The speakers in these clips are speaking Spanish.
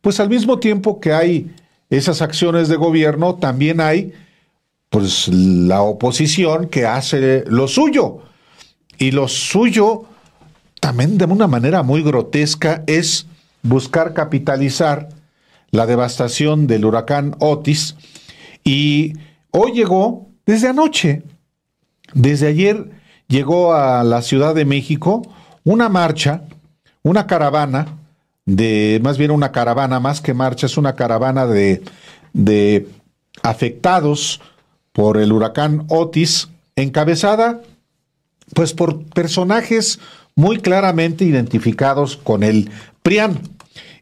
pues al mismo tiempo que hay esas acciones de gobierno, también hay pues la oposición que hace lo suyo. Y lo suyo, también de una manera muy grotesca, es buscar capitalizar la devastación del huracán Otis. Y hoy llegó, desde anoche, desde ayer, llegó a la Ciudad de México una marcha, una caravana, más bien una caravana, más que marcha, es una caravana de afectados por el huracán Otis, encabezada pues por personajes muy claramente identificados con el PRIAN,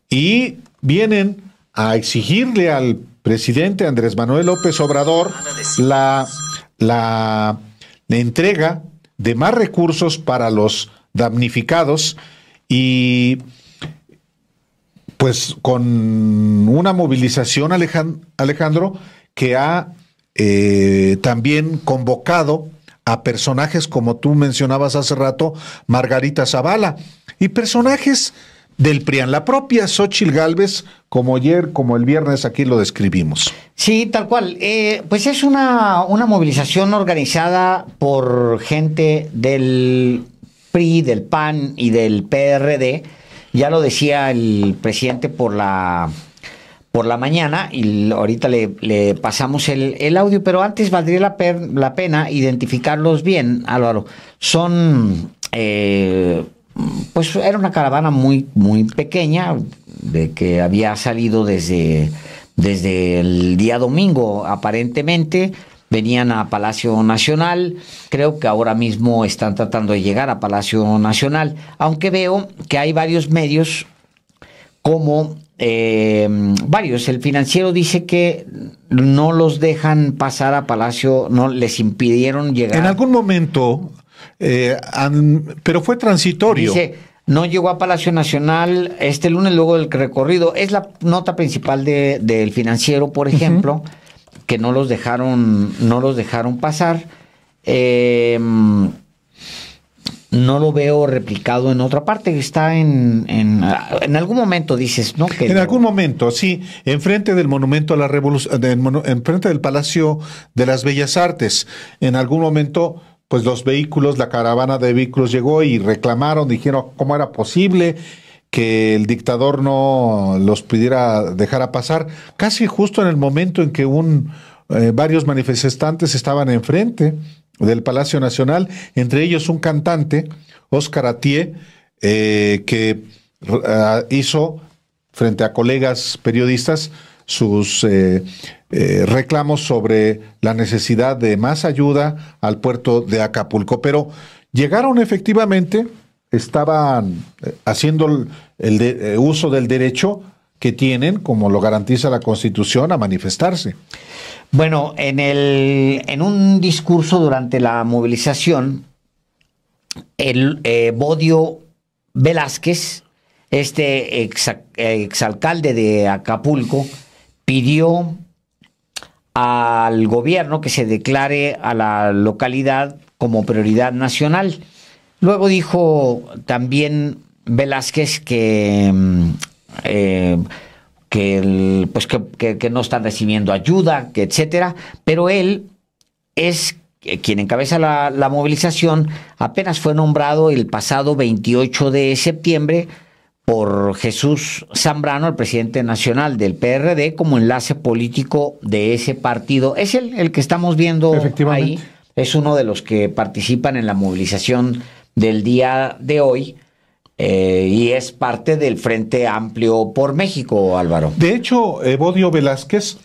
y vienen a exigirle al presidente Andrés Manuel López Obrador la entrega de más recursos para los damnificados, y pues con una movilización, Alejandro, que ha también convocado a personajes como tú mencionabas hace rato, Margarita Zavala, y personajes del PRIAN, la propia Xóchitl Gálvez, como ayer, como el viernes aquí lo describimos. Sí, tal cual. Pues es una movilización organizada por gente del PRI, del PAN y del PRD. Ya lo decía el presidente por la mañana, y ahorita le pasamos el audio, pero antes valdría la pena identificarlos bien, Álvaro. Son, pues era una caravana muy, muy pequeña, de que había salido desde el día domingo, aparentemente. Venían a Palacio Nacional, creo que ahora mismo están tratando de llegar a Palacio Nacional, aunque veo que hay varios medios como varios. El Financiero dice que no los dejan pasar a Palacio, no les impidieron llegar. En algún momento, pero fue transitorio. Dice, no llegó a Palacio Nacional este lunes luego del recorrido. Es la nota principal del Financiero, por ejemplo, que no los dejaron pasar. No lo veo replicado en otra parte. Está en algún momento, dices, ¿no? En algún momento, sí, enfrente del Monumento a la Revolución, enfrente del Palacio de las Bellas Artes. En algún momento, pues los vehículos, la caravana de vehículos llegó y reclamaron, dijeron cómo era posible que el dictador no los pudiera dejar pasar, casi justo en el momento en que varios manifestantes estaban enfrente del Palacio Nacional, entre ellos un cantante, Óscar Atié, que hizo frente a colegas periodistas sus reclamos sobre la necesidad de más ayuda al puerto de Acapulco. Pero llegaron efectivamente, estaban haciendo el uso del derecho que tienen, como lo garantiza la Constitución, a manifestarse. Bueno, en un discurso durante la movilización, el Bodio Velázquez, exalcalde de Acapulco, pidió al gobierno que se declare a la localidad como prioridad nacional. Luego dijo también Velázquez que no están recibiendo ayuda, que etcétera, pero él es quien encabeza la movilización. Apenas fue nombrado el pasado 28 de septiembre por Jesús Zambrano, el presidente nacional del PRD, como enlace político de ese partido. Es el que estamos viendo ahí, es uno de los que participan en la movilización del día de hoy. Y es parte del Frente Amplio por México, Álvaro. De hecho, Bodio Velázquez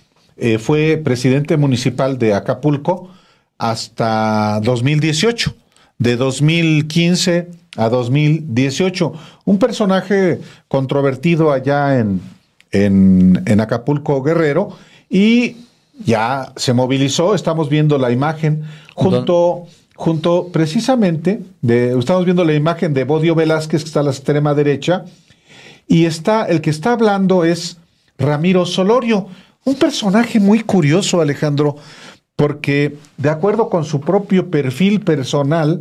fue presidente municipal de Acapulco hasta 2018, de 2015 a 2018. Un personaje controvertido allá en Acapulco, Guerrero, y ya se movilizó. Estamos viendo la imagen junto precisamente, estamos viendo la imagen de Bodio Velázquez, que está a la extrema derecha, y el que está hablando es Ramiro Solorio, un personaje muy curioso, Alejandro, porque de acuerdo con su propio perfil personal,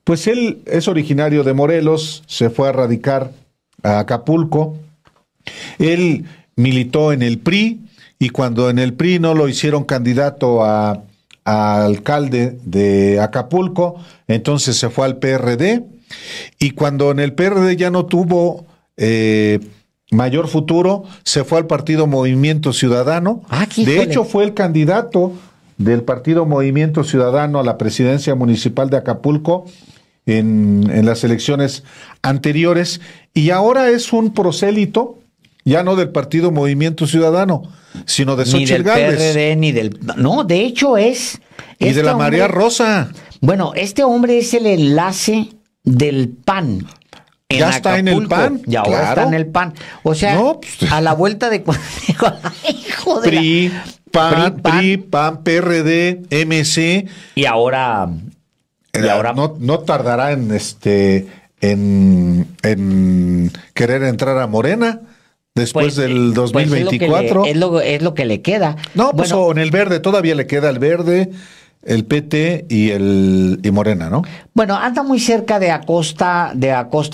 pues él es originario de Morelos, se fue a radicar a Acapulco, Él militó en el PRI y cuando en el PRI no lo hicieron candidato a alcalde de Acapulco, entonces se fue al PRD y cuando en el PRD ya no tuvo mayor futuro, se fue al partido Movimiento Ciudadano. De hecho, fue el candidato del partido Movimiento Ciudadano a la presidencia municipal de Acapulco en las elecciones anteriores y ahora es un prosélito, ya no del partido Movimiento Ciudadano, sino de Xóchitl Gálvez. Ni del PRD, ni del... No, de hecho es... Y de la María Rosa. Bueno, este hombre es el enlace del PAN. Ya está en el PAN. Y ahora está en el PAN. O sea, no, pues, a la vuelta de... Hijo de PRI, PAN, PRD, MC. Y ahora no tardará en querer entrar a Morena después del 2024. Pues es lo que le queda. No, pues bueno, en el Verde, todavía le queda el Verde, el PT y Morena, ¿no? Bueno, anda muy cerca de Acosta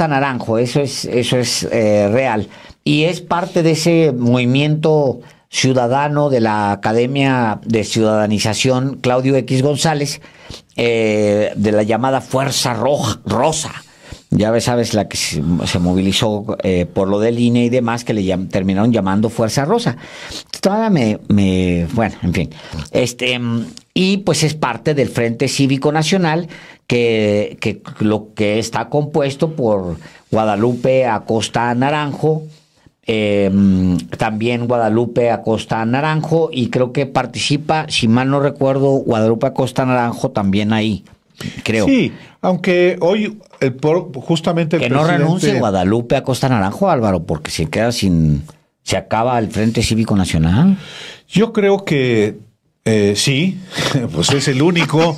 Naranjo, eso es real. Y es parte de ese movimiento ciudadano de la Academia de Ciudadanización Claudio X González, de la llamada Fuerza Rosa. Ya sabes, la que se movilizó por lo del INE y demás, que le terminaron llamando Fuerza Rosa. Todavía bueno, en fin. Y pues es parte del Frente Cívico Nacional, que está compuesto por Guadalupe Acosta Naranjo, también Guadalupe Acosta Naranjo, y creo que participa, si mal no recuerdo, Guadalupe Acosta Naranjo también ahí, creo. Sí, aunque hoy justamente el que no renuncie Guadalupe Acosta Naranjo, Álvaro, porque se acaba el Frente Cívico Nacional. Yo creo que sí, pues es el único.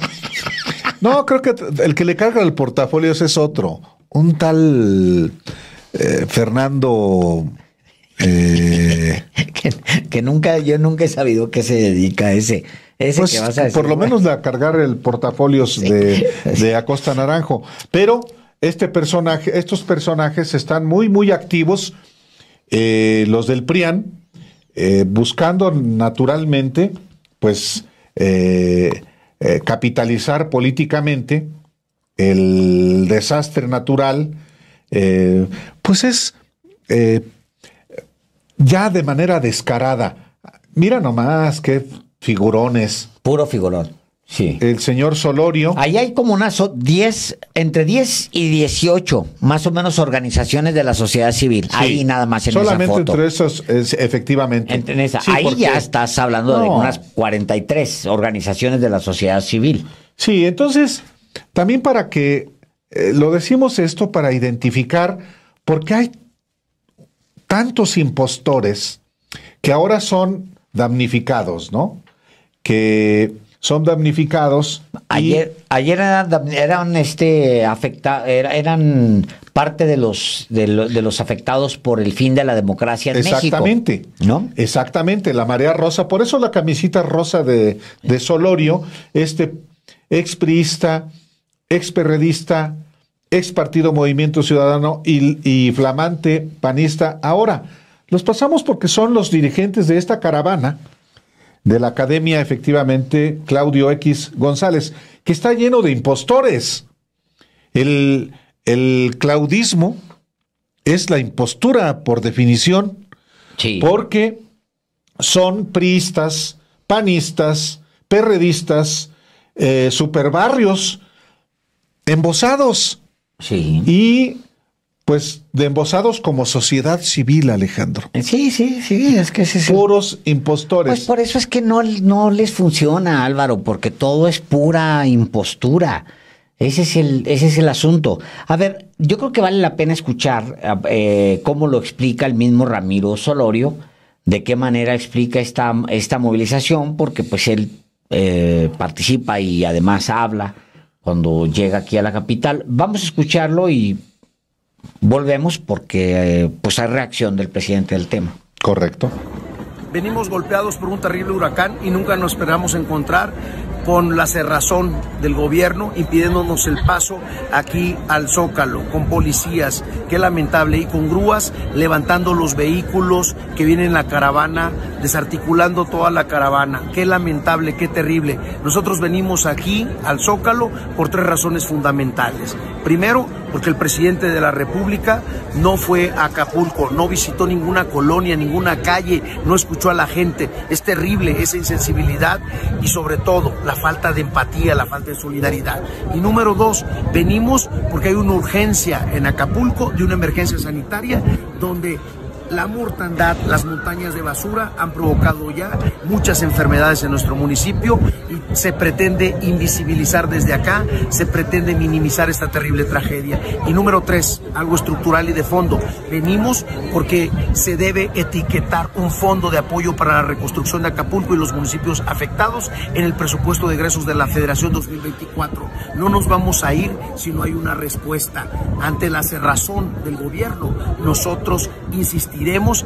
No, creo que el que le carga el portafolio es otro, un tal Fernando. Que yo nunca he sabido qué se dedica a ese pues, que vas a decir, por lo menos a cargar el portafolio de Acosta Naranjo. Pero estos personajes están muy, muy activos, los del PRIAN, buscando naturalmente, pues, capitalizar políticamente el desastre natural, pues es ya de manera descarada. Mira nomás qué figurones. Puro figurón. Sí. El señor Solorio. Ahí hay como entre 10 y 18, más o menos, organizaciones de la sociedad civil. Sí. Ahí nada más en solamente esa foto. Entre esos, efectivamente. En esa. Sí, ahí ya estás hablando de unas 43 organizaciones de la sociedad civil. Sí, entonces, también para que, lo decimos esto para identificar por qué hay tantos impostores que ahora son damnificados, ¿no? Que son damnificados. Ayer eran eran parte de los afectados por el fin de la democracia en México. Exactamente, ¿no? Exactamente, la marea rosa. Por eso la camisita rosa de Solorio, expriista, experredista, ex partido Movimiento Ciudadano y flamante panista. Ahora, los pasamos porque son los dirigentes de esta caravana de la Academia, efectivamente, Claudio X González, que está lleno de impostores. El claudismo es la impostura por definición, sí, porque son priistas, panistas, perredistas, superbarrios, embosados. Sí. Y pues de embosados como sociedad civil, Alejandro. Sí, es que es puros impostores. Pues por eso es que no les funciona, Álvaro, porque todo es pura impostura. Ese es el asunto. A ver, yo creo que vale la pena escuchar cómo lo explica el mismo Ramiro Solorio, de qué manera explica esta movilización, porque pues él participa y además habla cuando llega aquí a la capital. Vamos a escucharlo y volvemos porque pues hay reacción del presidente del tema. Correcto. venimos golpeados por un terrible huracán y nunca nos esperamos encontrar con la cerrazón del gobierno impidiéndonos el paso aquí al Zócalo, con policías, qué lamentable, y con grúas levantando los vehículos que vienen en la caravana, desarticulando toda la caravana, qué lamentable, qué terrible. Nosotros venimos aquí al Zócalo por 3 razones fundamentales. Primero, porque el presidente de la República no fue a Acapulco, no visitó ninguna colonia, ninguna calle, no escuchó a la gente. Es terrible esa insensibilidad y sobre todo la falta de empatía, la falta de solidaridad. Y número 2, venimos porque hay una urgencia en Acapulco de una emergencia sanitaria donde la mortandad, las montañas de basura han provocado ya muchas enfermedades en nuestro municipio y se pretende invisibilizar desde acá, se pretende minimizar esta terrible tragedia. Y número 3, algo estructural y de fondo, venimos porque se debe etiquetar un fondo de apoyo para la reconstrucción de Acapulco y los municipios afectados en el presupuesto de egresos de la Federación 2024. No nos vamos a ir si no hay una respuesta. Ante la cerrazón del gobierno, nosotros insistiremos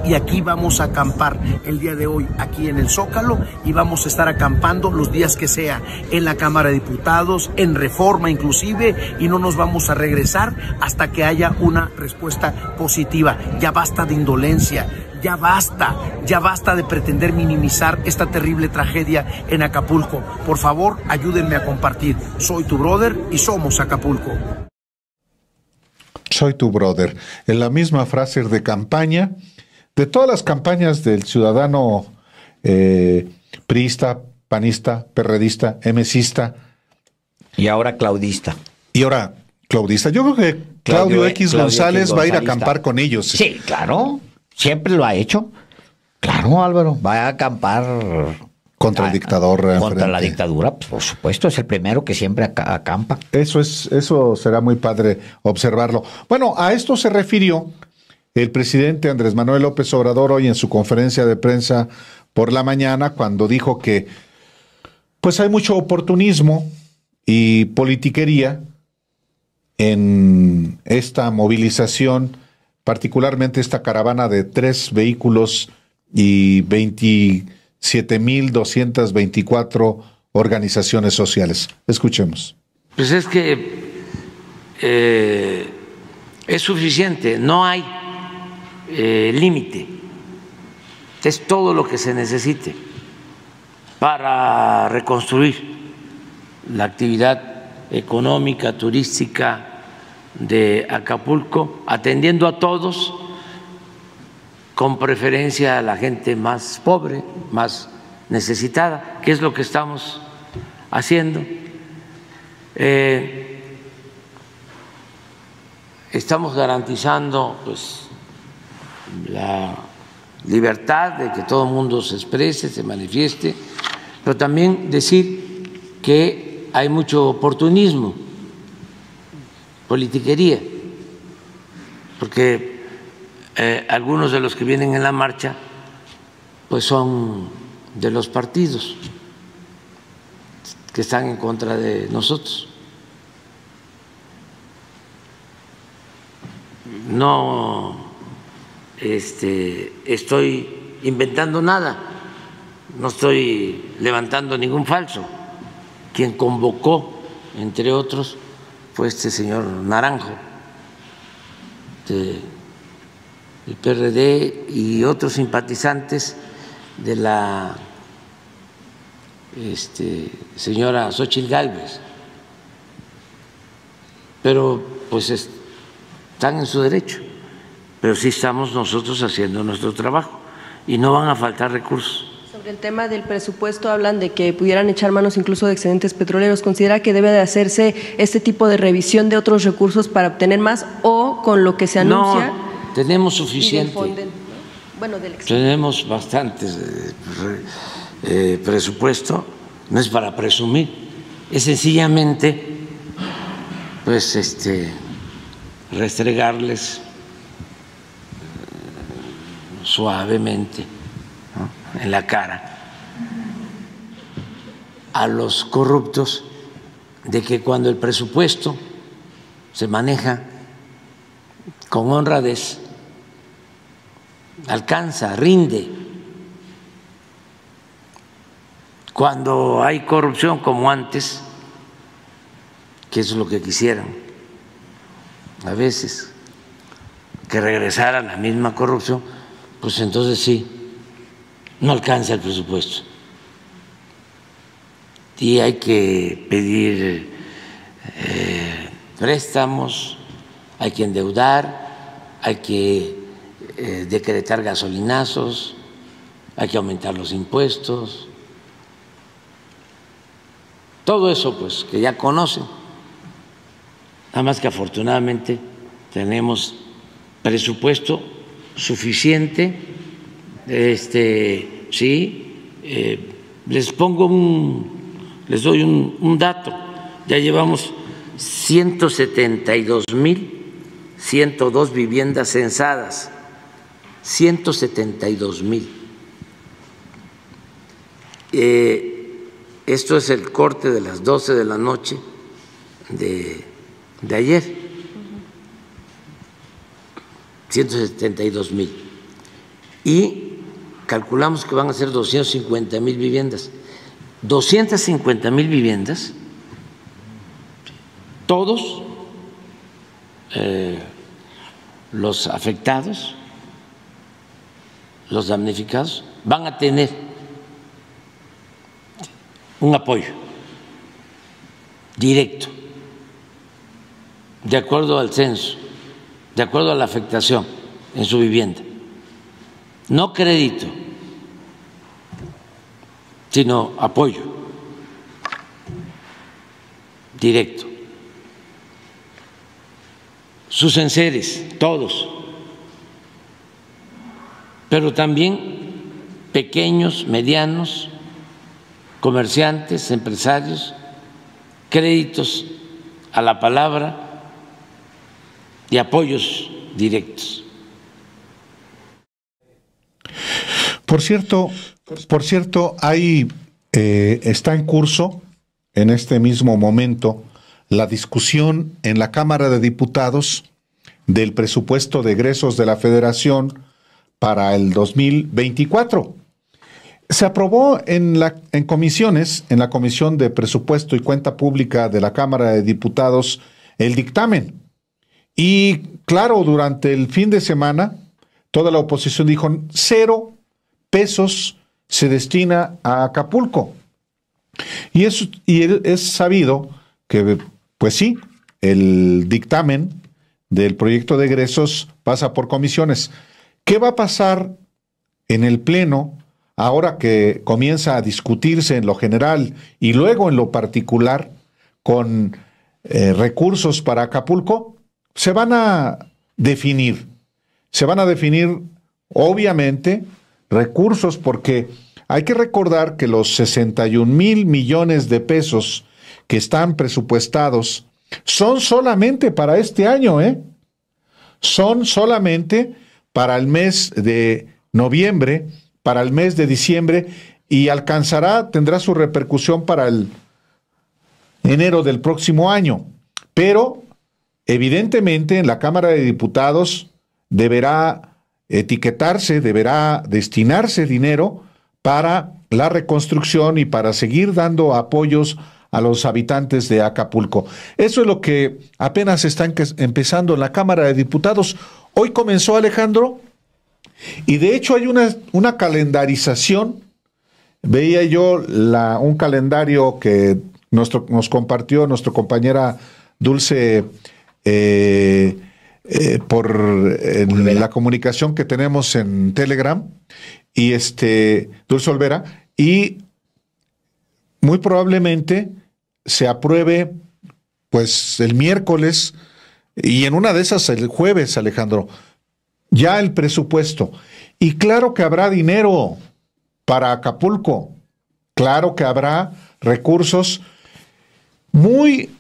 y aquí vamos a acampar el día de hoy aquí en el Zócalo y vamos a estar acampando los días que sea en la Cámara de Diputados, en Reforma inclusive, y no nos vamos a regresar hasta que haya una respuesta positiva. Ya basta de indolencia. Ya basta de pretender minimizar esta terrible tragedia en Acapulco. Por favor, ayúdenme a compartir. Soy tu brother y somos Acapulco. Soy tu brother. En la misma frase de campaña, de todas las campañas del ciudadano priista, panista, perredista, emesista. Y ahora claudista. Yo creo que Claudio X González va a ir a acampar con ellos. Sí, claro. Siempre lo ha hecho. Claro, Álvaro. Va a acampar contra el dictador. Contra la dictadura, pues, por supuesto, es el primero que siempre acampa. Eso será muy padre observarlo. Bueno, a esto se refirió el presidente Andrés Manuel López Obrador hoy en su conferencia de prensa por la mañana, cuando dijo que pues hay mucho oportunismo y politiquería en esta movilización, particularmente esta caravana de 3 vehículos y 27,224 organizaciones sociales. Escuchemos. Pues es que es suficiente, no hay límite, es todo lo que se necesite para reconstruir la actividad económica, turística de Acapulco, atendiendo a todos, con preferencia a la gente más pobre, más necesitada, que es lo que estamos haciendo. Estamos garantizando pues la libertad de que todo el mundo se exprese, se manifieste, pero también decir que hay mucho oportunismo, politiquería, porque algunos de los que vienen en la marcha pues son de los partidos que están en contra de nosotros. No estoy inventando nada, no estoy levantando ningún falso. Quien convocó, entre otros, fue este señor Naranjo del PRD y otros simpatizantes de la señora Xóchitl Gálvez, pero pues están en su derecho, pero sí estamos nosotros haciendo nuestro trabajo y no van a faltar recursos. Sobre el tema del presupuesto hablan de que pudieran echar manos incluso de excedentes petroleros. ¿Considera que debe de hacerse este tipo de revisión de otros recursos para obtener más o con lo que se anuncia? No, tenemos suficiente. Tenemos bastante presupuesto, no es para presumir, es sencillamente pues restregarles suavemente, ¿no?, en la cara a los corruptos de que cuando el presupuesto se maneja con honradez, alcanza, rinde Cuando hay corrupción como antes, que es lo que quisieran a veces, que regresara la misma corrupción, pues entonces sí, no alcanza el presupuesto. Y hay que pedir préstamos, hay que endeudar, hay que decretar gasolinazos, hay que aumentar los impuestos. Todo eso, pues, que ya conocen. Nada más que afortunadamente tenemos presupuesto suficiente. Sí, les doy un dato. Ya llevamos 172,102 viviendas censadas. 172,000. Esto es el corte de las 12 de la noche de ayer. 172,000. Y calculamos que van a ser 250,000 viviendas. 250,000 viviendas, todos los afectados, los damnificados, van a tener un apoyo directo, de acuerdo al censo, de acuerdo a la afectación en su vivienda. No crédito, sino apoyo directo. Sus enseres, todos, pero también pequeños, medianos, comerciantes, empresarios, créditos a la palabra y apoyos directos. Por cierto, está en curso en este mismo momento la discusión en la Cámara de Diputados del presupuesto de egresos de la Federación para el 2024. Se aprobó en comisiones, en la Comisión de Presupuesto y Cuenta Pública de la Cámara de Diputados, el dictamen. Y claro, durante el fin de semana, toda la oposición dijo 0 pesos se destina a Acapulco. Y es sabido que, pues sí, el dictamen del proyecto de egresos pasa por comisiones. ¿Qué va a pasar en el Pleno ahora que comienza a discutirse en lo general y luego en lo particular con recursos para Acapulco? Se van a definir obviamente recursos, porque hay que recordar que los 61,000 millones de pesos que están presupuestados son solamente para este año, son solamente para el mes de noviembre, para el mes de diciembre, y tendrá su repercusión para el enero del próximo año. Pero evidentemente en la Cámara de Diputados deberá destinarse dinero para la reconstrucción y para seguir dando apoyos a los habitantes de Acapulco. Eso es lo que apenas está empezando en la Cámara de Diputados. Hoy comenzó, Alejandro, y de hecho hay una calendarización. Veía yo un calendario que nos compartió nuestra compañera Dulce por la comunicación que tenemos en Telegram, y Dulce Olvera, y muy probablemente se apruebe pues el miércoles, y en una de esas el jueves, Alejandro, ya el presupuesto. Y claro que habrá dinero para Acapulco, claro que habrá recursos muy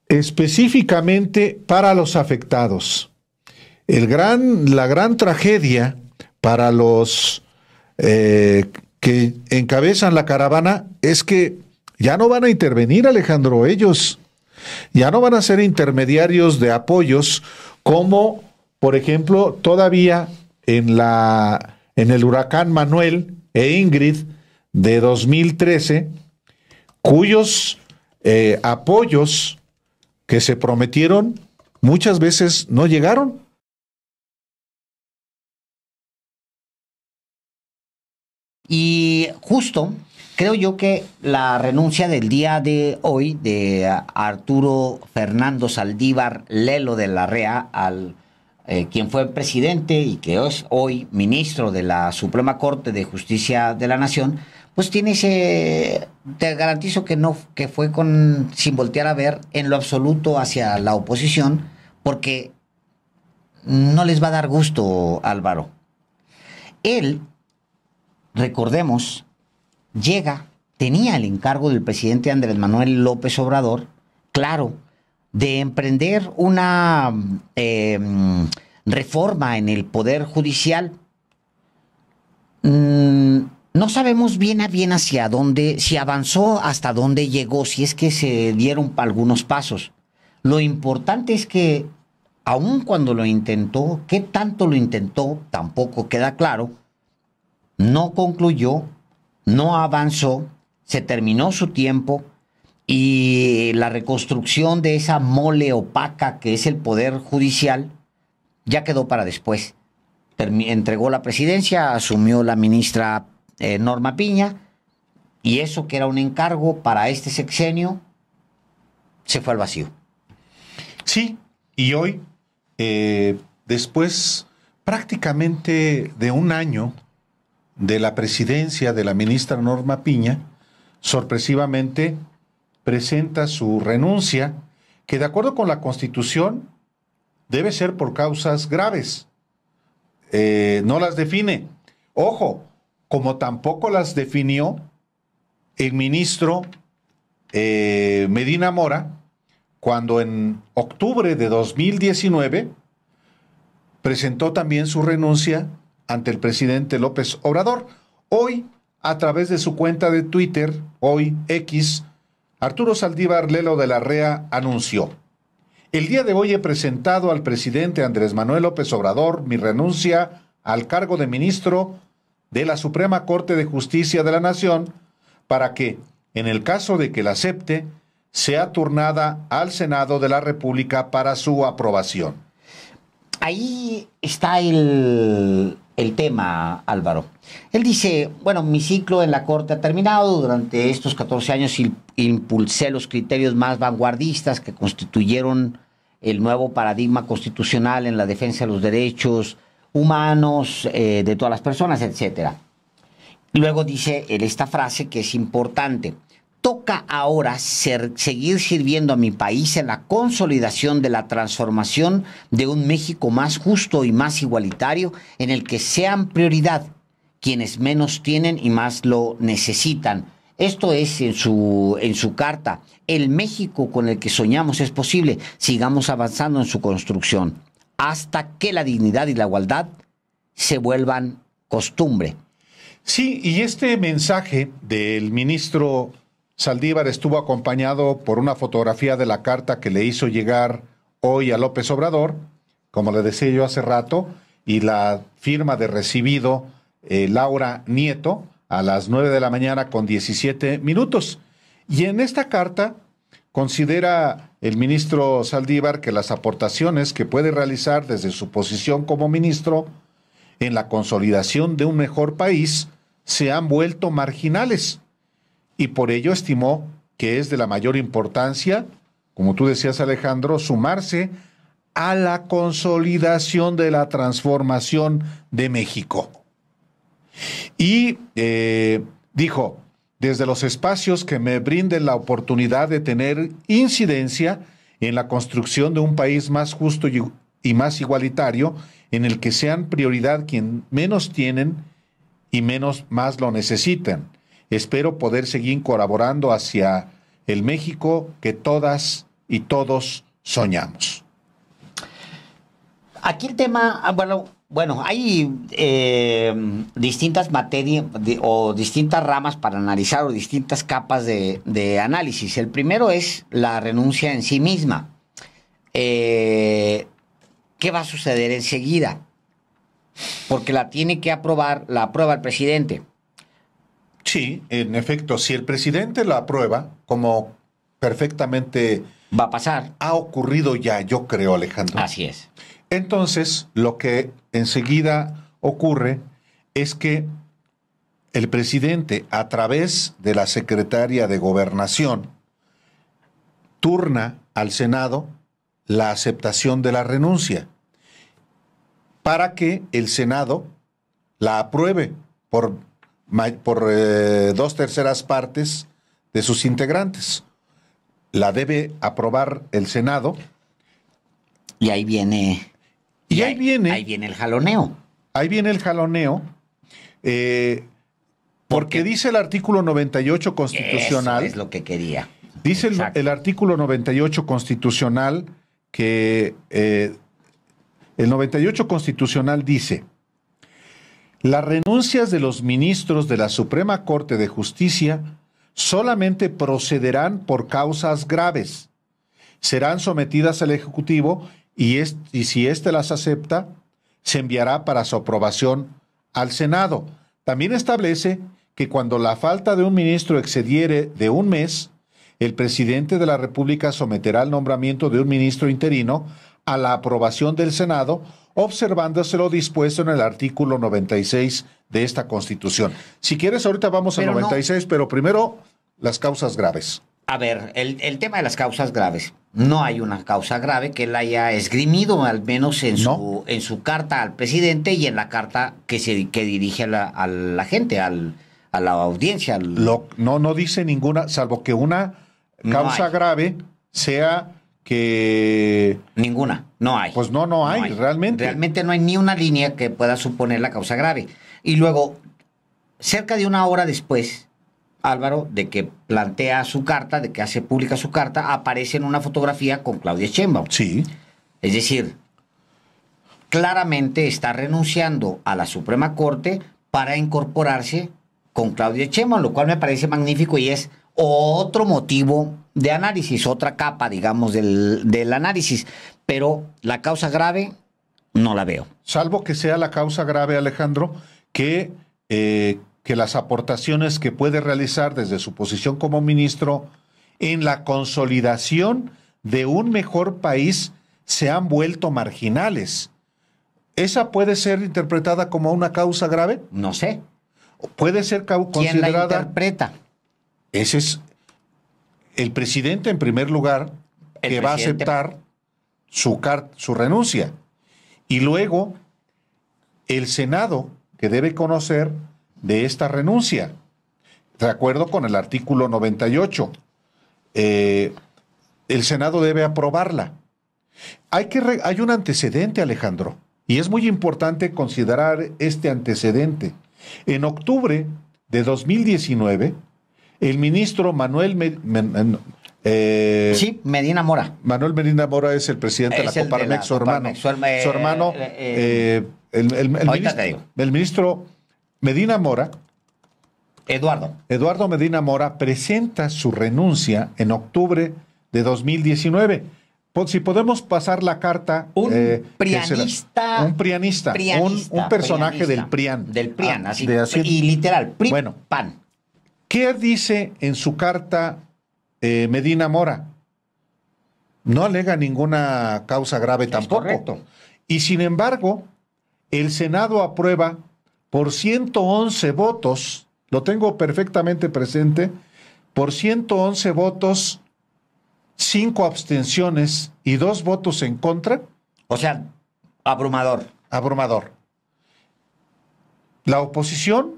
específicamente para los afectados. La gran tragedia para los que encabezan la caravana es que ya no van a intervenir, Alejandro, ellos ya no van a ser intermediarios de apoyos como, por ejemplo, todavía en el huracán Manuel e Ingrid de 2013, cuyos apoyos que se prometieron muchas veces no llegaron. Y justo creo yo que la renuncia del día de hoy de Arturo Fernando Saldívar Lelo de la Rea, quien fue presidente y que es hoy ministro de la Suprema Corte de Justicia de la Nación, pues tiene te garantizo que fue sin voltear a ver en lo absoluto hacia la oposición, porque no les va a dar gusto, Álvaro. Él, recordemos, tenía el encargo del presidente Andrés Manuel López Obrador, claro, de emprender una reforma en el Poder Judicial. No sabemos bien hacia dónde, si avanzó, hasta dónde llegó, si es que se dieron algunos pasos. Lo importante es que, aun cuando lo intentó, qué tanto lo intentó, tampoco queda claro. No concluyó, no avanzó, se terminó su tiempo y la reconstrucción de esa mole opaca que es el Poder Judicial ya quedó para después. Entregó la presidencia, asumió la ministra Norma Piña, y eso que era un encargo para este sexenio se fue al vacío. Sí, y hoy, después prácticamente de un año de la presidencia de la ministra Norma Piña, sorpresivamente presenta su renuncia, que de acuerdo con la Constitución debe ser por causas graves. No las define. Ojo, como tampoco las definió el ministro Medina Mora, cuando en octubre de 2019 presentó también su renuncia ante el presidente López Obrador. Hoy, a través de su cuenta de Twitter, hoy X, Arturo Saldívar Lelo de la Rea anunció: el día de hoy he presentado al presidente Andrés Manuel López Obrador mi renuncia al cargo de ministro de la Suprema Corte de Justicia de la Nación para que, en el caso de que la acepte, sea turnada al Senado de la República para su aprobación. Ahí está el tema, Álvaro. Él dice, bueno, mi ciclo en la Corte ha terminado. Durante estos 14 años impulsé los criterios más vanguardistas que constituyeron el nuevo paradigma constitucional en la defensa de los derechos humanos de todas las personas, etc. Luego dice él esta frase que es importante: toca ahora seguir sirviendo a mi país en la consolidación de la transformación de un México más justo y más igualitario, en el que sean prioridad quienes menos tienen y más lo necesitan. Esto es en su carta. El México con el que soñamos es posible. Sigamos avanzando en su construcción hasta que la dignidad y la igualdad se vuelvan costumbre. Sí, y este mensaje del ministro Saldívar estuvo acompañado por una fotografía de la carta que le hizo llegar hoy a López Obrador, como le decía yo hace rato, y la firma de recibido Laura Nieto a las 9 de la mañana con 17 minutos. Y en esta carta considera el ministro Saldívar que las aportaciones que puede realizar desde su posición como ministro en la consolidación de un mejor país se han vuelto marginales, y por ello estimó que es de la mayor importancia, como tú decías, Alejandro, sumarse a la consolidación de la transformación de México. Y dijo: desde los espacios que me brinden la oportunidad de tener incidencia en la construcción de un país más justo y más igualitario, en el que sean prioridad quien menos tienen y más lo necesitan. Espero poder seguir colaborando hacia el México que todas y todos soñamos. Aquí el tema, bueno, hay distintas materias o distintas ramas para analizar, o distintas capas de análisis. El primero es la renuncia en sí misma. ¿Qué va a suceder enseguida? Porque la tiene que aprobar, la aprueba el presidente. Sí, en efecto, si el presidente la aprueba, como perfectamente Va a pasar. ha ocurrido ya, yo creo, Alejandro. Así es. Entonces, lo que enseguida ocurre es que el presidente, a través de la secretaria de Gobernación, turna al Senado la aceptación de la renuncia para que el Senado la apruebe por 2/3 partes de sus integrantes. La debe aprobar el Senado. Y ahí viene. Y ahí viene. Ahí viene el jaloneo. Ahí viene el jaloneo. Porque dice el artículo 98 constitucional. Eso es lo que quería. Dice Exacto. el artículo 98 constitucional que el 98 constitucional dice: las renuncias de los ministros de la Suprema Corte de Justicia solamente procederán por causas graves. Serán sometidas al Ejecutivo y si éste las acepta, se enviará para su aprobación al Senado. También establece que cuando la falta de un ministro excediere de un mes, el presidente de la República someterá el nombramiento de un ministro interino a la aprobación del Senado, observándose lo dispuesto en el artículo 96 de esta Constitución. Si quieres, ahorita vamos al 96, pero primero las causas graves. A ver, el tema de las causas graves. No hay una causa grave que él haya esgrimido, al menos en su carta al presidente y en la carta que dirige a la gente, a la audiencia. No dice ninguna, salvo que una causa grave sea que... Ninguna, no hay. Pues no hay, realmente. Realmente no hay ni una línea que pueda suponer la causa grave. Y luego, cerca de una hora después, Álvaro, de que plantea su carta, de que hace pública su carta, aparece en una fotografía con Claudia Sheinbaum. Sí. Es decir, claramente está renunciando a la Suprema Corte para incorporarse con Claudia Sheinbaum, lo cual me parece magnífico y es otro motivo de análisis, otra capa, digamos, del análisis. Pero la causa grave no la veo. Salvo que sea la causa grave, Alejandro, que las aportaciones que puede realizar desde su posición como ministro en la consolidación de un mejor país se han vuelto marginales. ¿Esa puede ser interpretada como una causa grave? No sé. ¿Puede ser considerada? ¿Quién la interpreta? Ese es el presidente, en primer lugar, que va a aceptar su renuncia. Y luego, el Senado, que debe conocer de esta renuncia, de acuerdo con el artículo 98. El Senado debe aprobarla. Hay un antecedente, Alejandro, y es muy importante considerar este antecedente. En octubre de 2019, el ministro Medina Mora. Manuel Medina Mora es el presidente de la Coparmex, su hermano. Su hermano, el ministro Medina Mora, Eduardo Medina Mora, presenta su renuncia en octubre de 2019. Si podemos pasar la carta. Un prianista. Un personaje del PRIAN. Del PRIAN, y literal, PRI, bueno, PAN. ¿Qué dice en su carta Medina Mora? No alega ninguna causa grave tampoco. Correcto. Y sin embargo, el Senado aprueba por 111 votos, lo tengo perfectamente presente, por 111 votos, 5 abstenciones y 2 votos en contra. O sea, abrumador. Abrumador. La oposición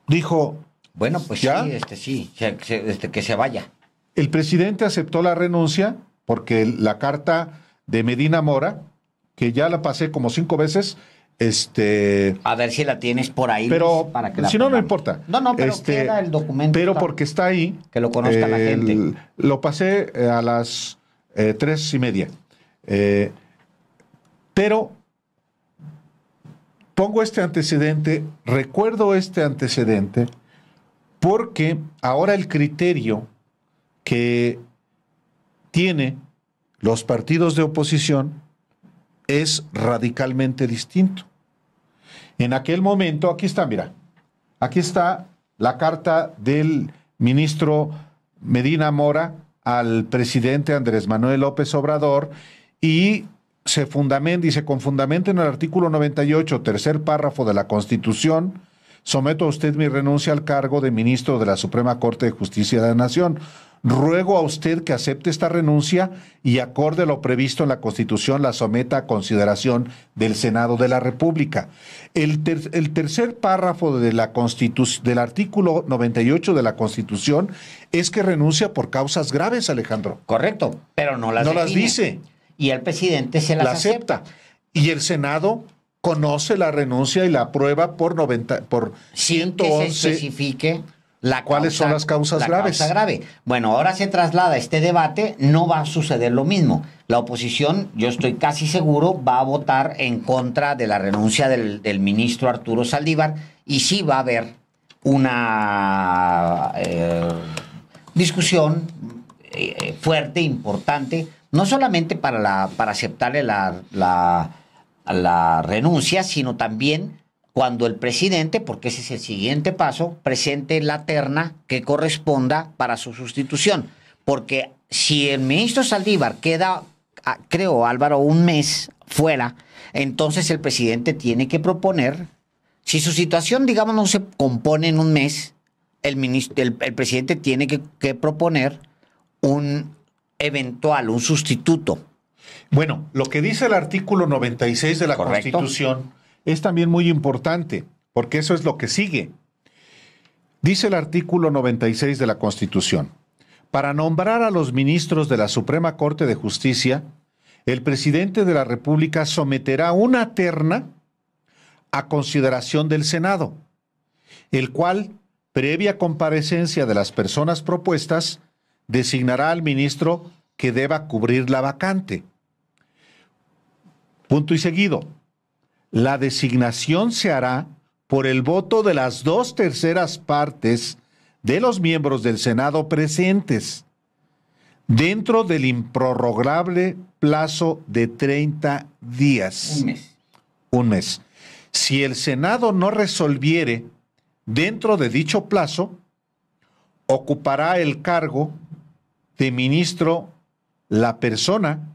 dijo... Bueno, pues ¿ya? Que se vaya. El presidente aceptó la renuncia porque la carta de Medina Mora, que ya la pasé como 5 veces, a ver si la tienes por ahí. Pero para que si no importa. No, pero queda el documento. Pero porque está ahí. Que lo conozca la gente. Lo pasé a las 3:30. Pero pongo este antecedente, recuerdo este antecedente, porque ahora el criterio que tiene los partidos de oposición es radicalmente distinto. En aquel momento, aquí está, mira, aquí está la carta del ministro Medina Mora al presidente Andrés Manuel López Obrador y dice, con fundamento en el artículo 98, tercer párrafo de la Constitución, someto a usted mi renuncia al cargo de ministro de la Suprema Corte de Justicia de la Nación. Ruego a usted que acepte esta renuncia y, acorde a lo previsto en la Constitución, la someta a consideración del Senado de la República. El tercer párrafo de del artículo 98 de la Constitución es que renuncia por causas graves, Alejandro. Correcto, pero no las dice. Y el presidente se las acepta. Y el Senado conoce la renuncia y la aprueba por 111. Sin que se especifique ¿cuáles son las causas graves? Causa grave. Bueno, ahora se traslada este debate, no va a suceder lo mismo. La oposición, yo estoy casi seguro, va a votar en contra de la renuncia del ministro Arturo Saldívar y sí va a haber una discusión fuerte, importante, no solamente para aceptarle la renuncia, sino también cuando el presidente, porque ese es el siguiente paso, presente la terna que corresponda para su sustitución. Porque si el ministro Saldívar queda, creo, Álvaro, un mes fuera, entonces el presidente tiene que proponer, si su situación, digamos, no se compone en un mes, el presidente tiene que proponer un sustituto. Bueno, lo que dice el artículo 96 de la Constitución es también muy importante, porque eso es lo que sigue. Dice el artículo 96 de la Constitución: para nombrar a los ministros de la Suprema Corte de Justicia, el presidente de la República someterá una terna a consideración del Senado, el cual, previa comparecencia de las personas propuestas, designará al ministro que deba cubrir la vacante. Punto y seguido. La designación se hará por el voto de las 2/3 partes de los miembros del Senado presentes, dentro del improrrogable plazo de 30 días. Un mes. Si el Senado no resolviere dentro de dicho plazo, ocupará el cargo de ministro la persona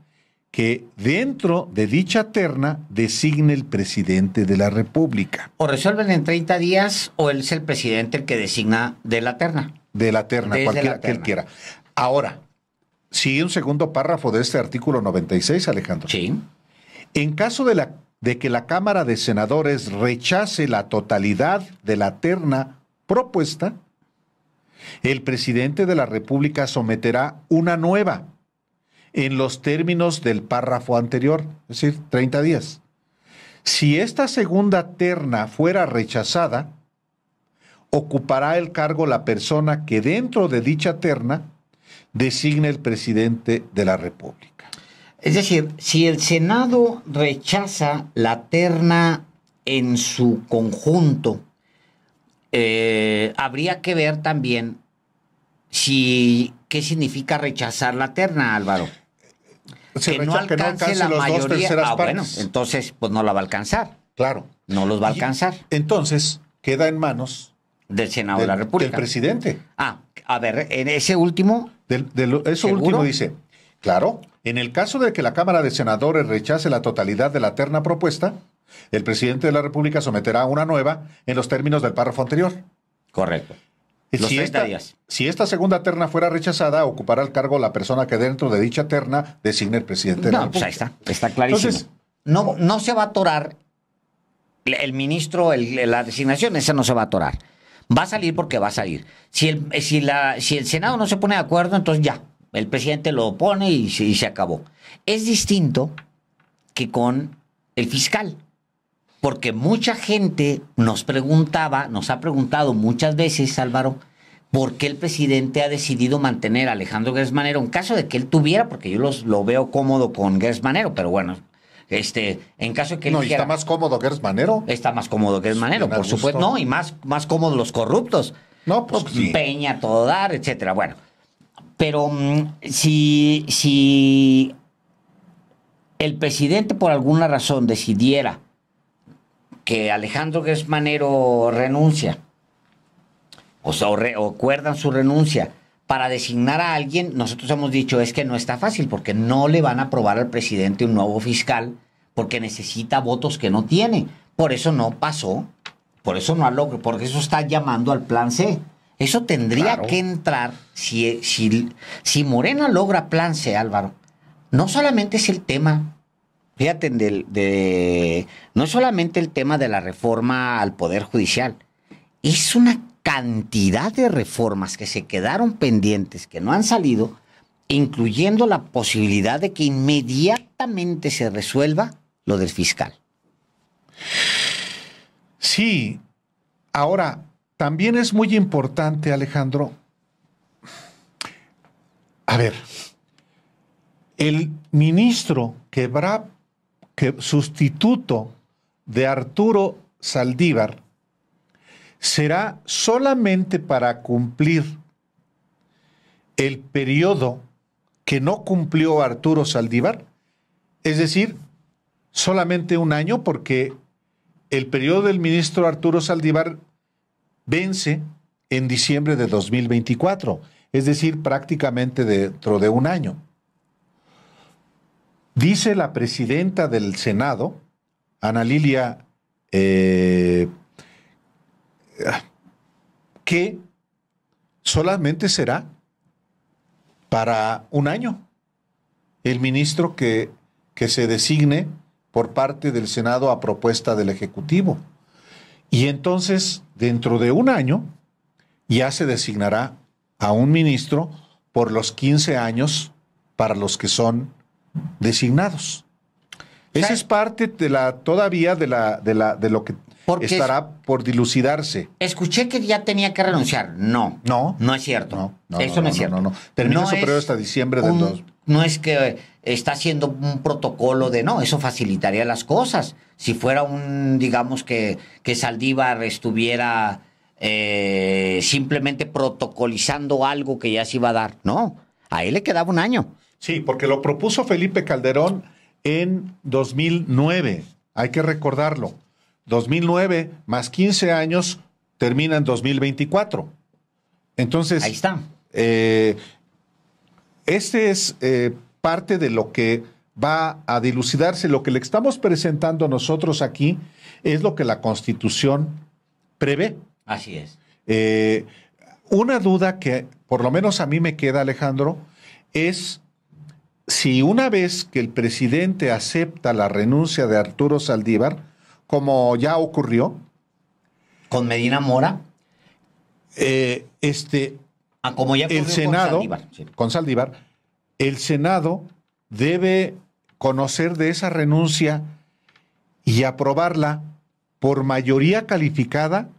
que dentro de dicha terna designe el presidente de la República. O resuelven en 30 días o él es el presidente el que designa de la terna. De la terna, cualquiera que él quiera. Ahora, sigue un segundo párrafo de este artículo 96, Alejandro. Sí. En caso de que la Cámara de Senadores rechace la totalidad de la terna propuesta, el presidente de la República someterá una nueva en los términos del párrafo anterior, es decir, 30 días. Si esta segunda terna fuera rechazada, ocupará el cargo la persona que dentro de dicha terna designe el presidente de la República. Es decir, si el Senado rechaza la terna en su conjunto, habría que ver también qué significa rechazar la terna, Álvaro. Que no alcance la mayoría. Bueno, entonces pues no la va a alcanzar. Claro. No los va a alcanzar. Entonces queda en manos del Senado de la República. Del presidente. A ver, en ese último. Eso último dice, claro, en el caso de que la Cámara de Senadores rechace la totalidad de la terna propuesta, el presidente de la República someterá una nueva en los términos del párrafo anterior. Correcto. Los 30 días. Si esta segunda terna fuera rechazada, ocupará el cargo la persona que dentro de dicha terna designe el presidente de la República. Pues ahí está clarísimo. Entonces, no se va a atorar el ministro, la designación, esa no se va a atorar. Va a salir porque va a salir. Si el Senado no se pone de acuerdo, entonces ya, el presidente lo pone y se acabó. Es distinto que con el fiscal. Porque mucha gente nos ha preguntado muchas veces, Álvaro, por qué el presidente ha decidido mantener a Alejandro Gertz Manero, en caso de que él tuviera, porque yo lo veo cómodo con Gertz Manero, pero bueno, en caso de que él quiera, ¿está más cómodo Gertz Manero? Está más cómodo Gertz Manero, por supuesto. No, y más cómodos los corruptos. No, pues sí. Peña, todo dar, etcétera. Bueno, pero si el presidente por alguna razón decidiera que Alejandro Gertz Manero renuncia o sea, o acuerdan su renuncia para designar a alguien, nosotros hemos dicho es que no está fácil porque no le van a aprobar al presidente un nuevo fiscal porque necesita votos que no tiene. Por eso no pasó, por eso no ha logrado, porque eso está llamando al plan C. Eso tendría que entrar si Morena logra plan C, Álvaro. No solamente es el tema, fíjate, no es solamente el tema de la reforma al Poder Judicial, es una cantidad de reformas que se quedaron pendientes, que no han salido, incluyendo la posibilidad de que inmediatamente se resuelva lo del fiscal. Sí, ahora, también es muy importante, Alejandro, a ver, el ministro que sustituto de Arturo Saldívar será solamente para cumplir el periodo que no cumplió Arturo Saldívar, es decir, solamente un año, porque el periodo del ministro Arturo Saldívar vence en diciembre de 2024, es decir, prácticamente dentro de un año. Dice la presidenta del Senado, Ana Lilia, que solamente será para un año el ministro que se designe por parte del Senado a propuesta del Ejecutivo. Y entonces, dentro de un año, ya se designará a un ministro por los 15 años para los que son designados. Esa es parte de de lo que estará por dilucidarse. Escuché que ya tenía que renunciar. No es cierto. Eso no es cierto. No. Termina su periodo hasta diciembre del 2. No es que está haciendo un protocolo de eso facilitaría las cosas. Si fuera digamos que Saldívar estuviera simplemente protocolizando algo que ya se iba a dar. No, a él le quedaba un año. Sí, porque lo propuso Felipe Calderón en 2009. Hay que recordarlo. 2009 más 15 años termina en 2024. Entonces, ahí está. Este es parte de lo que va a dilucidarse. Lo que le estamos presentando nosotros aquí es lo que la Constitución prevé. Así es. Una duda que por lo menos a mí me queda, Alejandro, es si una vez que el presidente acepta la renuncia de Arturo Saldívar, como ya ocurrió con Medina Mora, como ya ocurrió el Senado, con Saldívar, el Senado debe conocer de esa renuncia y aprobarla por mayoría calificada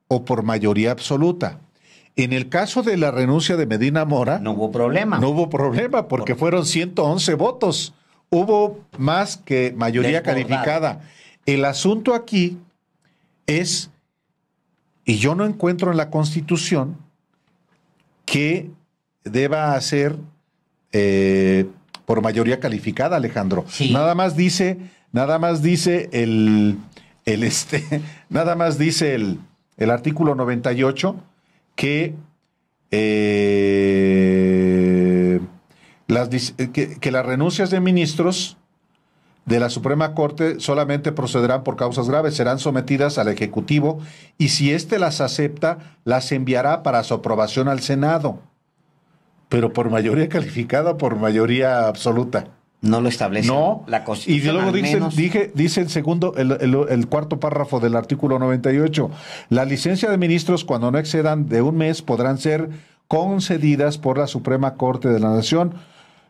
o por mayoría absoluta. En el caso de la renuncia de Medina Mora, no hubo problema. No hubo problema porque fueron 111 votos. Hubo más que mayoría calificada. El asunto aquí es, y yo no encuentro en la Constitución que deba ser por mayoría calificada, Alejandro. Sí. Nada más dice el artículo 98 que las renuncias de ministros de la Suprema Corte solamente procederán por causas graves, serán sometidas al Ejecutivo y si éste las acepta, las enviará para su aprobación al Senado. Pero por mayoría calificada o por mayoría absoluta. No lo establece la Constitución. Y luego dice el segundo, el cuarto párrafo del artículo 98. La licencia de ministros, cuando no excedan de un mes, podrán ser concedidas por la Suprema Corte de la Nación.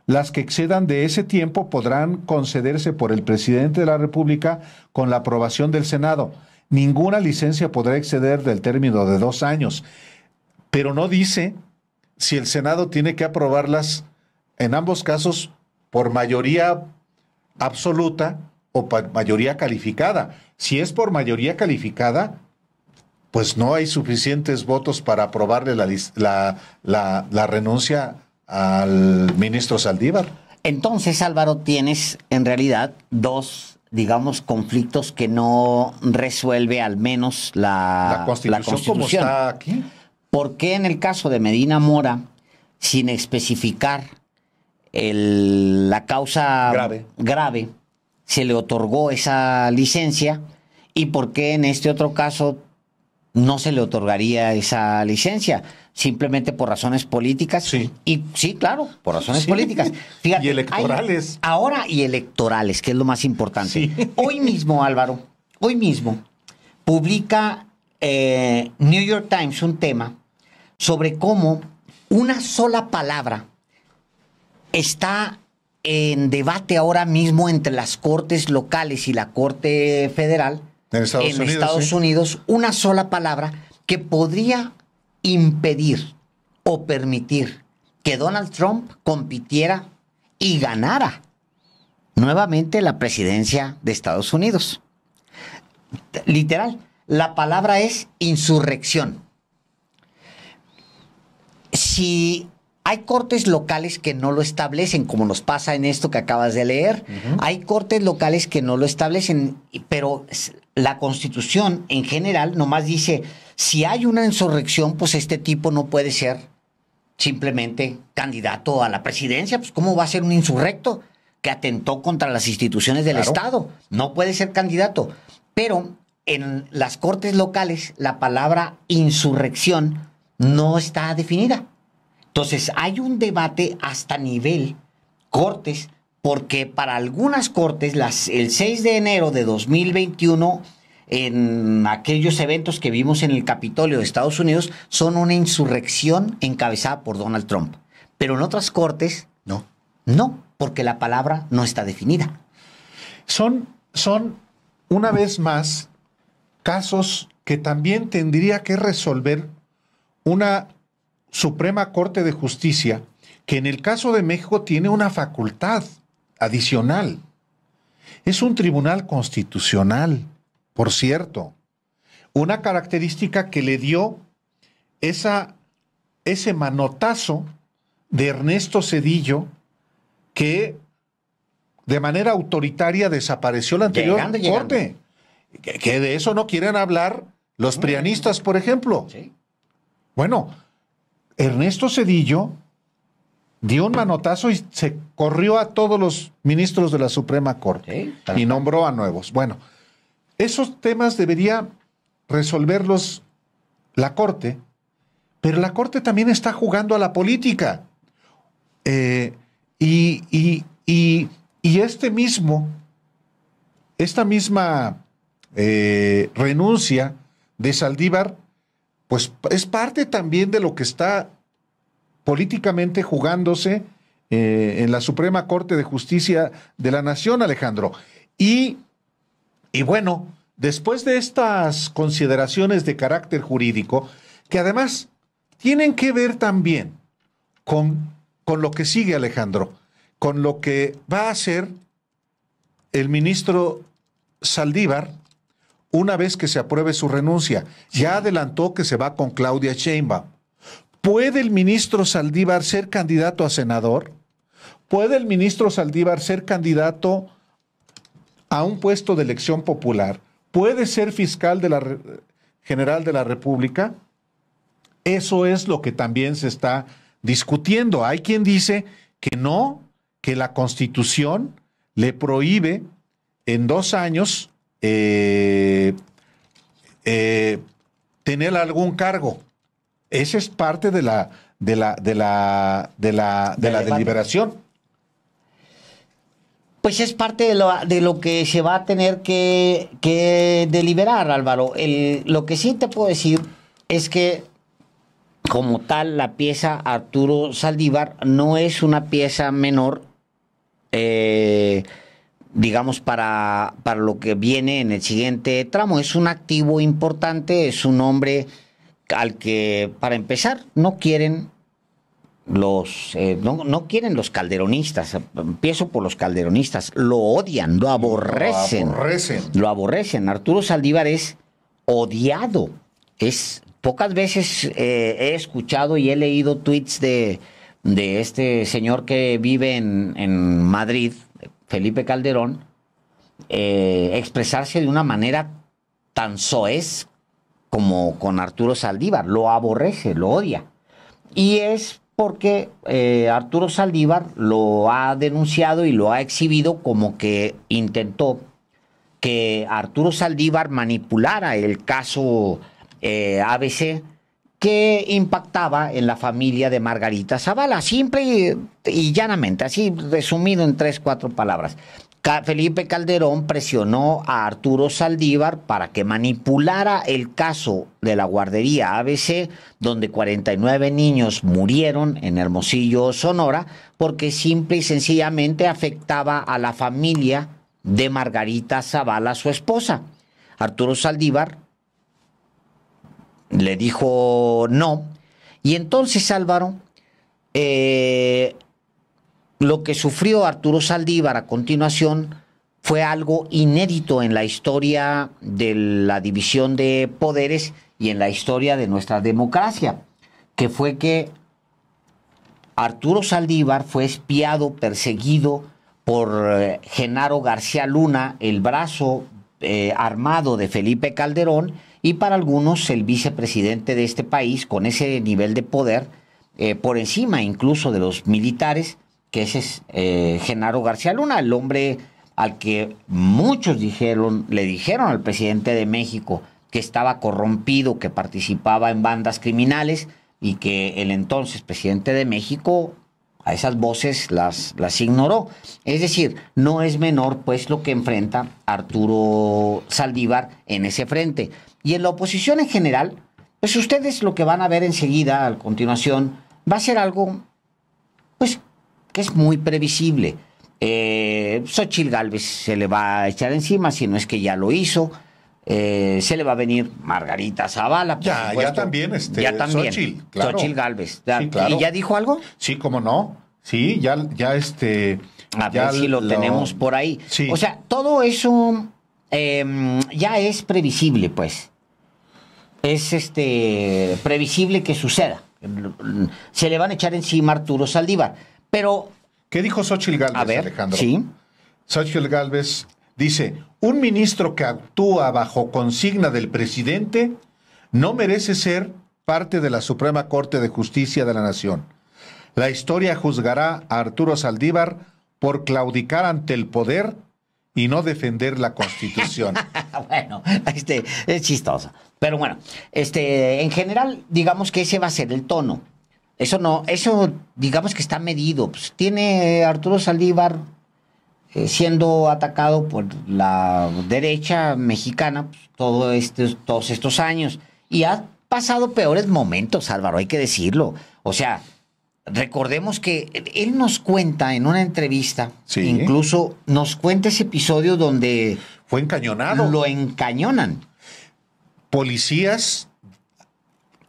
Las que excedan de ese tiempo podrán concederse por el presidente de la República con la aprobación del Senado. Ninguna licencia podrá exceder del término de 2 años. Pero no dice si el Senado tiene que aprobarlas en ambos casos por mayoría absoluta o por mayoría calificada. Si es por mayoría calificada, pues no hay suficientes votos para aprobarle la renuncia al ministro Saldívar. Entonces, Álvaro, tienes en realidad dos, digamos, conflictos que no resuelve al menos la Constitución. Como está aquí. ¿Por qué en el caso de Medina Mora, sin especificar la causa grave, se le otorgó esa licencia? ¿Y por qué en este otro caso no se le otorgaría esa licencia? Simplemente por razones políticas. Sí. Y sí, claro, por razones políticas. Fíjate, y electorales. Ahora y electorales, que es lo más importante. Sí. Hoy mismo, Álvaro, publica New York Times un tema sobre cómo una sola palabra está en debate ahora mismo entre las cortes locales y la Corte Federal en Estados Unidos, una sola palabra que podría impedir o permitir que Donald Trump compitiera y ganara nuevamente la presidencia de Estados Unidos. Literal, la palabra es insurrección. Si hay cortes locales que no lo establecen, como nos pasa en esto que acabas de leer, hay cortes locales que no lo establecen, pero la Constitución en general nomás dice, si hay una insurrección, pues este tipo no puede ser simplemente candidato a la presidencia. Pues ¿cómo va a ser un insurrecto que atentó contra las instituciones del Estado? No puede ser candidato. Pero en las cortes locales la palabra insurrección no está definida. Entonces hay un debate hasta nivel cortes, porque para algunas cortes el 6 de enero de 2021, en aquellos eventos que vimos en el Capitolio de Estados Unidos, son una insurrección encabezada por Donald Trump. Pero en otras cortes, no, porque la palabra no está definida. Son una vez más casos que también tendría que resolver una Suprema Corte de Justicia, que en el caso de México tiene una facultad adicional. Es un tribunal constitucional, por cierto. Una característica que le dio ese manotazo de Ernesto Zedillo, que de manera autoritaria desapareció la anterior corte. Que de eso no quieren hablar los prianistas, por ejemplo. Sí. Bueno, Ernesto Zedillo dio un manotazo y se corrió a todos los ministros de la Suprema Corte y nombró a nuevos. Bueno, esos temas debería resolverlos la Corte, pero la Corte también está jugando a la política. Esta misma renuncia de Saldívar, pues es parte también de lo que está políticamente jugándose en la Suprema Corte de Justicia de la Nación, Alejandro. Y bueno, después de estas consideraciones de carácter jurídico, que además tienen que ver también con lo que sigue, Alejandro, con lo que va a hacer el ministro Saldívar una vez que se apruebe su renuncia. Ya adelantó que se va con Claudia Sheinbaum. ¿Puede el ministro Saldívar ser candidato a senador? ¿Puede el ministro Saldívar ser candidato a un puesto de elección popular? ¿Puede ser fiscal general de la República? Eso es lo que también se está discutiendo. Hay quien dice que no, que la Constitución le prohíbe en 2 años tener algún cargo. Esa es parte de la deliberación. Pues es parte de lo que se va a tener que deliberar, Álvaro. Lo que sí te puedo decir es que, como tal, la pieza Arturo Saldívar no es una pieza menor, digamos, para lo que viene en el siguiente tramo. Es un activo importante, es un hombre al que, para empezar, no quieren los calderonistas. Empiezo por los calderonistas. Lo odian, lo aborrecen. Lo aborrecen. Arturo Saldívar es odiado. Pocas veces he escuchado y he leído tweets de este señor que vive en Madrid, Felipe Calderón, expresarse de una manera tan soez como con Arturo Saldívar, lo aborrece, lo odia. Y es porque Arturo Saldívar lo ha denunciado y lo ha exhibido como que intentó que Arturo Saldívar manipulara el caso ABC que impactaba en la familia de Margarita Zavala, simple y llanamente, así resumido en 3, 4 palabras. Felipe Calderón presionó a Arturo Saldívar para que manipulara el caso de la guardería ABC, donde 49 niños murieron en Hermosillo, Sonora, porque simple y sencillamente afectaba a la familia de Margarita Zavala, su esposa. Arturo Saldívar le dijo no, y entonces Álvaro, lo que sufrió Arturo Saldívar a continuación fue algo inédito en la historia de la división de poderes y en la historia de nuestra democracia, que fue que Arturo Saldívar fue espiado, perseguido por Genaro García Luna, el brazo armado de Felipe Calderón, y para algunos el vicepresidente de este país, con ese nivel de poder, por encima incluso de los militares, que ese es Genaro García Luna, el hombre al que muchos le dijeron al presidente de México que estaba corrompido, que participaba en bandas criminales, y que el entonces presidente de México a esas voces las ignoró. Es decir, no es menor pues lo que enfrenta Arturo Saldívar en ese frente. Y en la oposición en general, pues ustedes lo que van a ver enseguida, a continuación, va a ser algo pues que es muy previsible. Xóchitl Gálvez se le va a echar encima, si no es que ya lo hizo. Se le va a venir Margarita Zavala. Ya también, ya también. Xóchitl, claro. Xóchitl Gálvez. Sí, claro. ¿Y ya dijo algo? Sí, cómo no. Sí, ya A ya ver si lo tenemos por ahí. Sí. O sea, todo eso ya es previsible, pues. Es previsible que suceda. Se le van a echar encima a Arturo Saldívar. Pero. ¿Qué dijo Xóchitl Gálvez, A ver, Alejandro? sí. Xóchitl Gálvez dice: un ministro que actúa bajo consigna del presidente no merece ser parte de la Suprema Corte de Justicia de la Nación. La historia juzgará a Arturo Saldívar por claudicar ante el poder y no defender la Constitución. Bueno, es chistoso. Pero bueno, en general, digamos que ese va a ser el tono. Eso digamos que está medido. Pues, tiene Arturo Saldívar siendo atacado por la derecha mexicana pues, todos estos años. Y ha pasado peores momentos, Álvaro, hay que decirlo. O sea, recordemos que él nos cuenta en una entrevista, sí, incluso nos cuenta ese episodio donde fue encañonado. Lo encañonan. Policías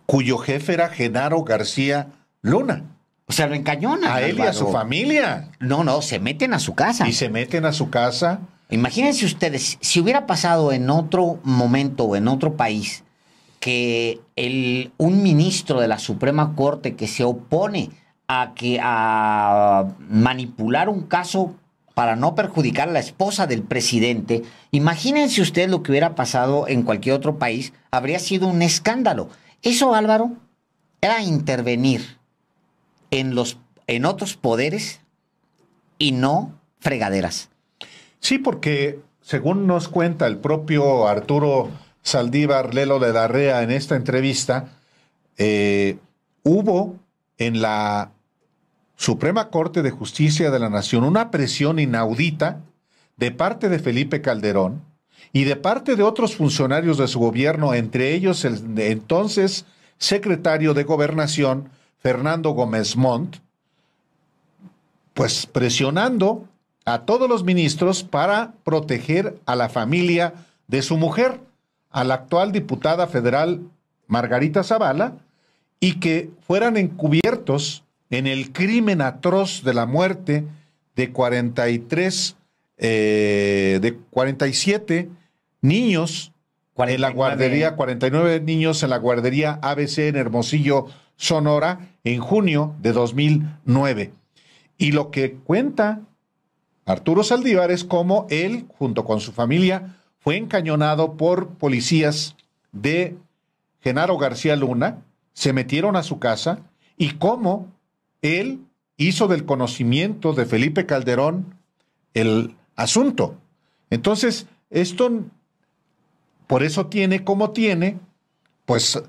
cuyo jefe era Genaro García Luna. O sea, lo encañonan. A él Álvaro. y a su familia. No, se meten a su casa. Y se meten a su casa. Imagínense ustedes, si hubiera pasado en otro momento o en otro país que un ministro de la Suprema Corte que se opone a manipular un caso para no perjudicar a la esposa del presidente, imagínense ustedes lo que hubiera pasado en cualquier otro país, habría sido un escándalo. Eso, Álvaro, era intervenir en otros poderes y no fregaderas. Sí, porque según nos cuenta el propio Arturo Saldívar Lelo de Darrea en esta entrevista, hubo en la Suprema Corte de Justicia de la Nación una presión inaudita de parte de Felipe Calderón y de parte de otros funcionarios de su gobierno, entre ellos el entonces secretario de Gobernación, Fernando Gómez Montt, pues presionando a todos los ministros para proteger a la familia de su mujer, a la actual diputada federal Margarita Zavala, y que fueran encubiertos en el crimen atroz de la muerte de 47 niños en la guardería, 49 niños en la guardería ABC en Hermosillo, Sonora, en junio de 2009. Y lo que cuenta Arturo Saldívar es cómo él, junto con su familia, fue encañonado por policías de Genaro García Luna, se metieron a su casa y cómo él hizo del conocimiento de Felipe Calderón el asunto. Entonces, esto, por eso tiene como tiene, pues,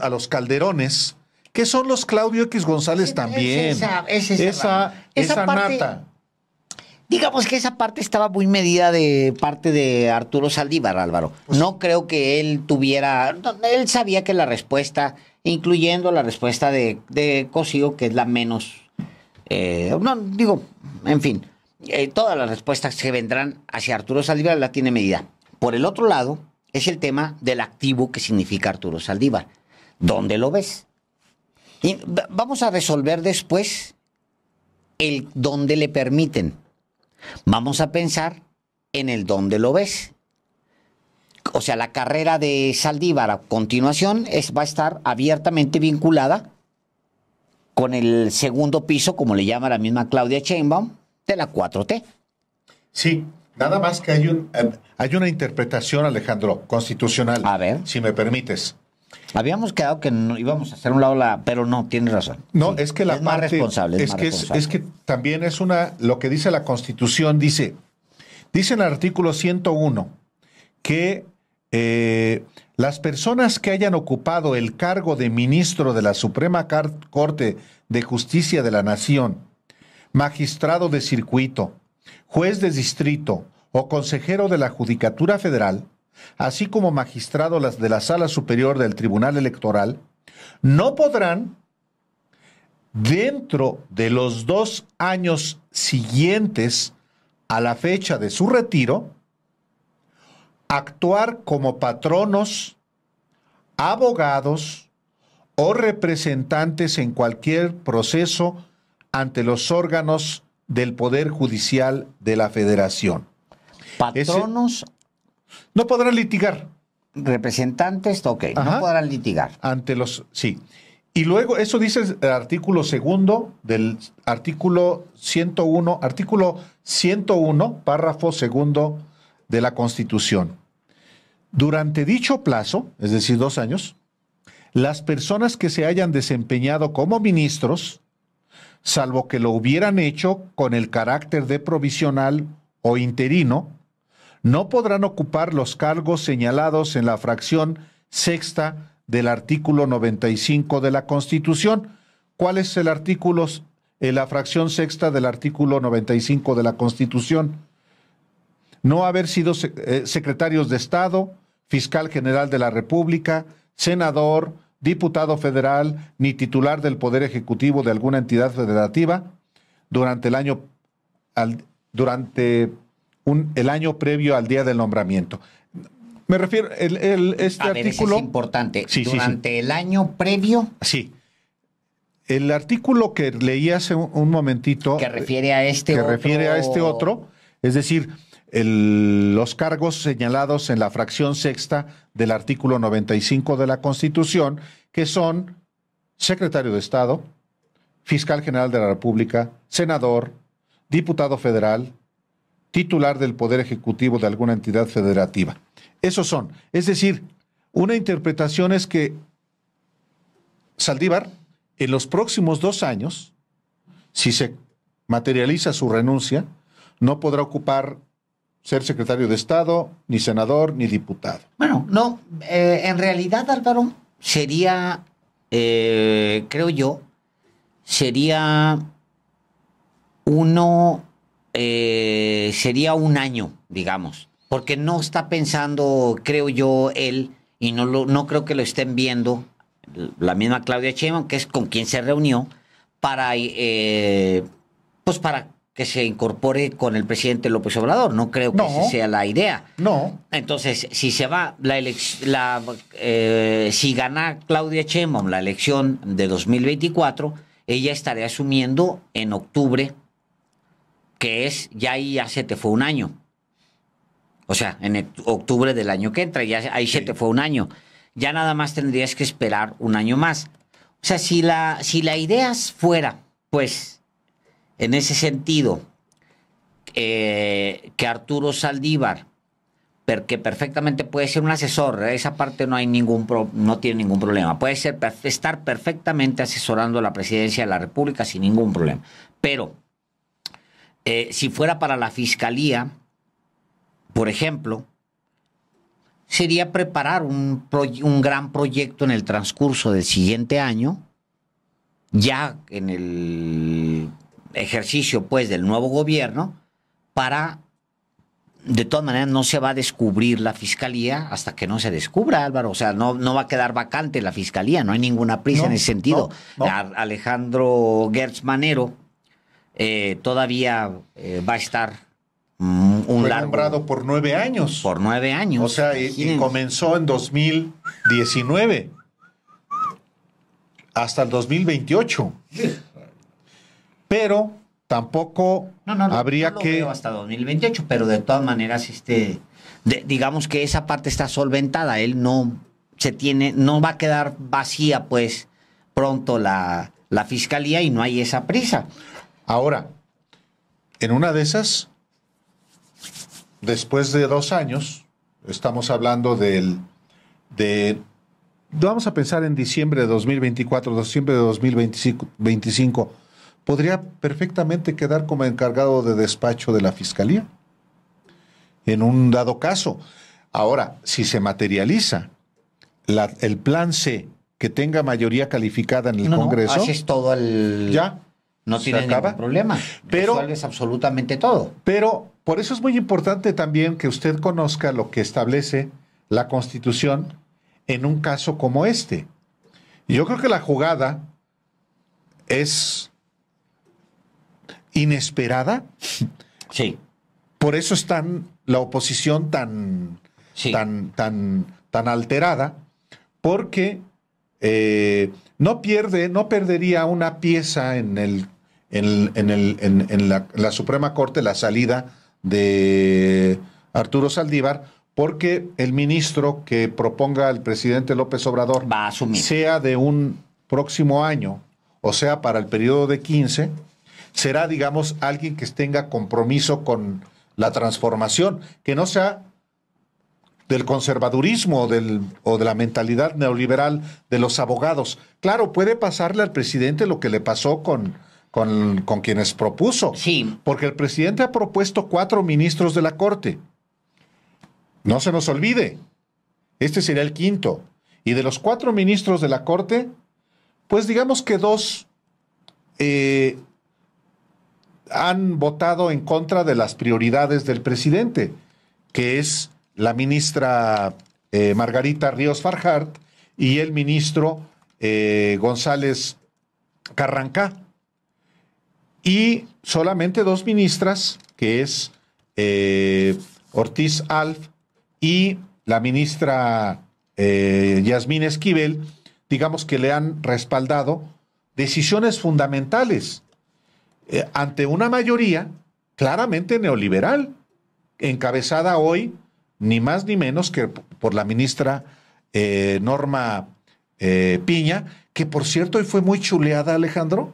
a los Calderones, que son los Claudio X González también. Esa parte, nata. Digamos que esa parte estaba muy medida de parte de Arturo Saldívar, Álvaro. Pues, no creo que él tuviera... Él sabía que la respuesta, incluyendo la respuesta de Cosío, que es la menos... en fin, todas las respuestas que vendrán hacia Arturo Saldívar la tiene medida. Por el otro lado, es el tema del activo que significa Arturo Saldívar. ¿Dónde lo ves? Y vamos a resolver después el dónde le permiten. Vamos a pensar en el dónde lo ves. O sea, la carrera de Saldívar a continuación va a estar abiertamente vinculada con el segundo piso, como le llama la misma Claudia Sheinbaum, de la 4T. Sí, nada más que hay una interpretación, Alejandro, constitucional. A ver. Si me permites. Habíamos quedado que no íbamos a hacer un lado pero no, tienes razón. No, Sí, es que la es más parte responsable. es que también es lo que dice la Constitución, dice en el artículo 101 que las personas que hayan ocupado el cargo de ministro de la Suprema Corte de Justicia de la Nación, magistrado de circuito, juez de distrito o consejero de la Judicatura Federal, así como magistrado de la Sala Superior del Tribunal Electoral, no podrán, dentro de los 2 años siguientes a la fecha de su retiro, actuar como patronos, abogados o representantes en cualquier proceso ante los órganos del Poder Judicial de la Federación. Patronos... No podrán litigar. Representantes, ok, Ajá. no podrán litigar. Sí. Y luego, eso dice el artículo segundo del artículo 101, párrafo segundo de la Constitución. Durante dicho plazo, es decir, 2 años, las personas que se hayan desempeñado como ministros, salvo que lo hubieran hecho con el carácter de provisional o interino, no podrán ocupar los cargos señalados en la fracción sexta del artículo 95 de la Constitución. ¿Cuál es el artículo, la fracción sexta del artículo 95 de la Constitución? No haber sido secretarios de Estado, fiscal general de la República, senador, diputado federal, ni titular del Poder Ejecutivo de alguna entidad federativa durante el año previo al día del nombramiento. Me refiero, este artículo... Es importante. Sí, durante el año previo... Sí. El artículo que leí hace un momentito... Que refiere a este otro. Es decir, los cargos señalados en la fracción sexta del artículo 95 de la Constitución, que son secretario de Estado, fiscal general de la República, senador, diputado federal, titular del Poder Ejecutivo de alguna entidad federativa. Esos son. Es decir, una interpretación es que Saldívar, en los próximos 2 años, si se materializa su renuncia, no podrá ser secretario de Estado, ni senador, ni diputado. Bueno, no, en realidad, Álvaro, sería, creo yo, sería un año, digamos, porque no está pensando, creo yo, él, y no creo que lo estén viendo, la misma Claudia Sheinbaum, que es con quien se reunió, para que se incorpore con el presidente López Obrador. No creo que esa sea la idea. No. Entonces, si se va si gana Claudia Sheinbaum la elección de 2024, ella estaría asumiendo en octubre, que es, ya se te fue un año. O sea, en octubre del año que entra, ahí se te fue un año. Ya nada más tendrías que esperar un año más. O sea, si la idea fuera, pues, en ese sentido, que Arturo Saldívar que perfectamente puede ser un asesor, esa parte no hay no tiene ningún problema. Puede ser estar perfectamente asesorando a la presidencia de la República sin ningún problema. Pero si fuera para la fiscalía, por ejemplo, sería preparar un gran proyecto en el transcurso del siguiente año, ya en el ejercicio pues del nuevo gobierno, para, de todas maneras no se va a descubrir la fiscalía hasta que no se descubra, Álvaro. O sea, no va a quedar vacante la fiscalía, no hay ninguna prisa en ese sentido. Alejandro Gertz Manero todavía va a estar fue nombrado por 9 años. Por 9 años. O sea, y comenzó en 2019 hasta el 2028. Pero tampoco habría no que... veo hasta 2028, pero de todas maneras, digamos que esa parte está solventada. Él no va a quedar vacía, pues, pronto la fiscalía y no hay esa prisa. Ahora, en una de esas, después de 2 años, estamos hablando vamos a pensar en diciembre de 2024, diciembre de 2025, podría perfectamente quedar como encargado de despacho de la fiscalía, en un dado caso. Ahora, si se materializa el plan C, que tenga mayoría calificada en el Congreso, haces todo ya. No tiene ningún problema. Pero resuelves absolutamente todo. Pero por eso es muy importante también que usted conozca lo que establece la Constitución en un caso como este. Y yo creo que la jugada es inesperada. Sí. Por eso está la oposición tan alterada, porque no perdería una pieza en la Suprema Corte, la salida de Arturo Saldívar, porque el ministro que proponga el presidente López Obrador va a asumir, sea de un próximo año, o sea, para el periodo de 15, será, digamos, alguien que tenga compromiso con la transformación, que no sea del conservadurismo o de la mentalidad neoliberal de los abogados. Claro, puede pasarle al presidente lo que le pasó con quienes propuso. Sí. Porque el presidente ha propuesto 4 ministros de la Corte. No se nos olvide, este sería el 5º. Y de los 4 ministros de la Corte, pues digamos que 2 han votado en contra de las prioridades del presidente, que es la ministra Margarita Ríos Farjat y el ministro González Carrancá. Y solamente 2 ministras, que es Ortiz Alf y la ministra Yasmín Esquivel, digamos que le han respaldado decisiones fundamentales ante una mayoría claramente neoliberal, encabezada hoy ni más ni menos que por la ministra Norma Piña, que por cierto hoy fue muy chuleada, Alejandro,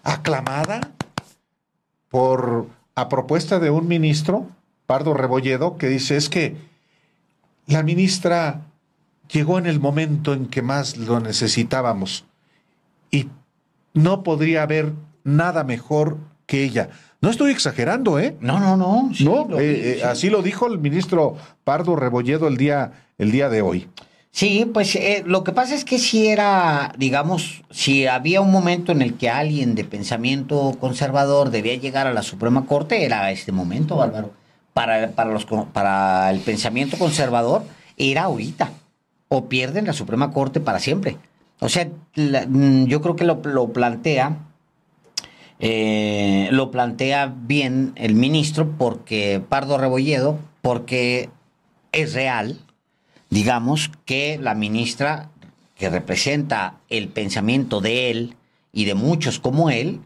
aclamada a propuesta de un ministro, Pardo Rebolledo, que dice, es que la ministra llegó en el momento en que más lo necesitábamos y no podría haber nada mejor que ella. No estoy exagerando, ¿eh? No. Sí, no, sí. Así lo dijo el ministro Pardo Rebolledo el día de hoy. Sí, pues lo que pasa es que si era, digamos, si había un momento en el que alguien de pensamiento conservador debía llegar a la Suprema Corte, era este momento, Álvaro. Para el pensamiento conservador era ahorita. O pierden la Suprema Corte para siempre. O sea, yo creo que lo plantea bien el ministro, porque Pardo Rebolledo, porque es real, digamos, que la ministra, que representa el pensamiento de él y de muchos como él,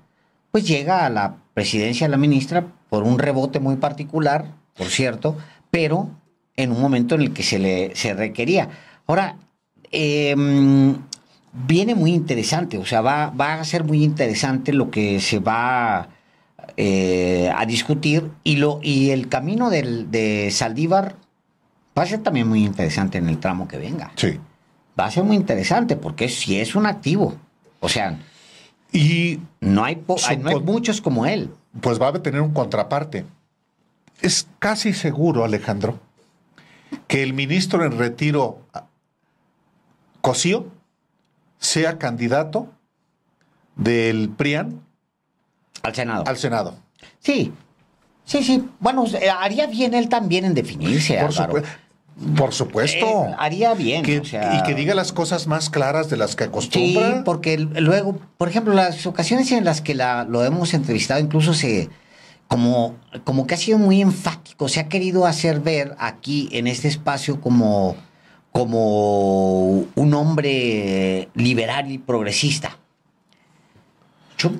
pues llega a la presidencia de la ministra por un rebote muy particular, por cierto, pero en un momento en el que se requería. Ahora, viene muy interesante, o sea, va a ser muy interesante lo que se va a discutir, y el camino de Saldívar Va a ser también muy interesante en el tramo que venga. Sí. Va a ser muy interesante porque si es un activo. O sea, Y no hay Son muchos como él. pues va a tener un contraparte. Es casi seguro, Alejandro, que el ministro en retiro, Cosío, sea candidato del PRIAN Al Senado. al Senado. Sí. Sí. Bueno, haría bien él también en definirse, Por, Álvaro. por supuesto. Haría bien. Que- o sea, y que diga las cosas más claras de las que sí, acostumbra. porque luego, por ejemplo, las ocasiones en las que lo hemos entrevistado, incluso como que ha sido muy enfático, se ha querido hacer ver aquí en este espacio como un hombre liberal y progresista. Yo,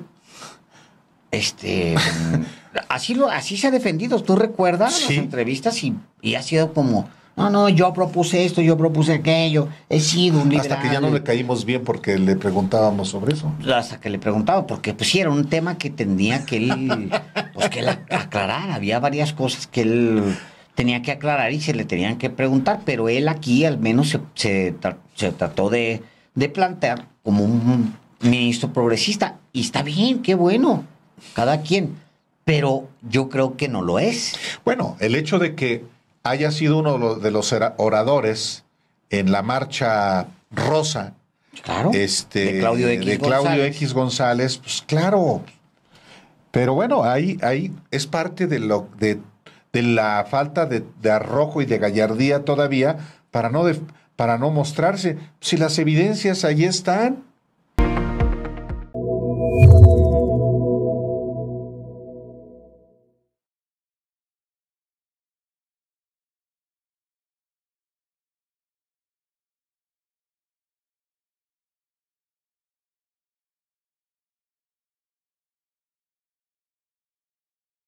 así se ha defendido. ¿Tú recuerdas Sí. las entrevistas? Y ha sido como, no, yo propuse esto, yo propuse aquello, he sido un liberal. Hasta que ya no le caímos bien porque le preguntábamos sobre eso. Hasta que le preguntaba, porque pues sí, era un tema que tenía que él, aclarar. Había varias cosas que él tenía que aclarar y se le tenían que preguntar, pero él aquí al menos se trató de plantear como un ministro progresista. Y está bien, qué bueno, cada quien. Pero yo creo que no lo es. Bueno, el hecho de que haya sido uno de los oradores en la marcha rosa, Claro. de Claudio X González, pues claro. Pero bueno, ahí es parte de la falta de arrojo y de gallardía todavía para no mostrarse. Si las evidencias ahí están.